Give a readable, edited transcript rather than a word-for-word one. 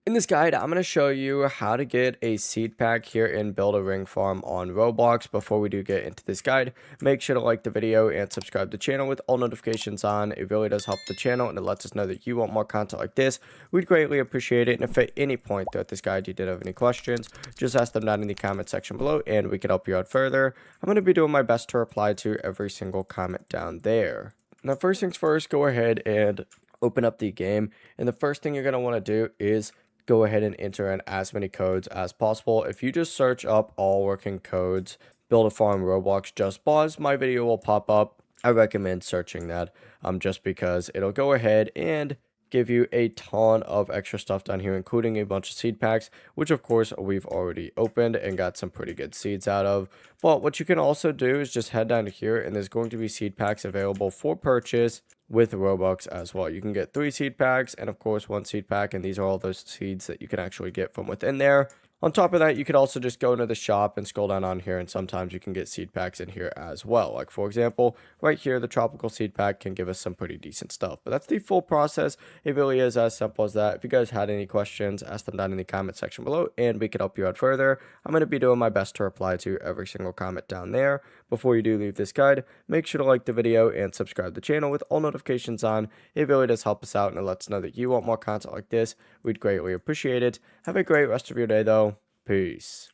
In this guide, I'm going to show you how to get a seed pack here and build a ring farm on Roblox. Before we do get into this guide, make sure to like the video and subscribe to the channel with all notifications on. It really does help the channel and it lets us know that you want more content like this. We'd greatly appreciate it. And if at any point throughout this guide you did have any questions, just ask them down in the comment section below and we can help you out further. I'm going to be doing my best to reply to every single comment down there. Now, first things first, go ahead and open up the game. And the first thing you're going to want to do is go ahead and enter in as many codes as possible. If you just search up all working codes, build a farm Roblox just pause, my video will pop up. I recommend searching that just because it'll go ahead and give you a ton of extra stuff down here, including a bunch of seed packs, which of course we've already opened and got some pretty good seeds out of. But what you can also do is just head down here and there's going to be seed packs available for purchase with Robux as well. You can get 3 seed packs and of course 1 seed pack, and these are all those seeds that you can actually get from within there. On top of that, you could also just go into the shop and scroll down on here, and sometimes you can get seed packs in here as well. Like, for example, right here, the tropical seed pack can give us some pretty decent stuff. But that's the full process. It really is as simple as that. If you guys had any questions, ask them down in the comment section below, and we can help you out further. I'm going to be doing my best to reply to every single comment down there. Before you do leave this guide, make sure to like the video and subscribe to the channel with all notifications on. It really does help us out, and it lets us know that you want more content like this. We'd greatly appreciate it. Have a great rest of your day, though. Peace.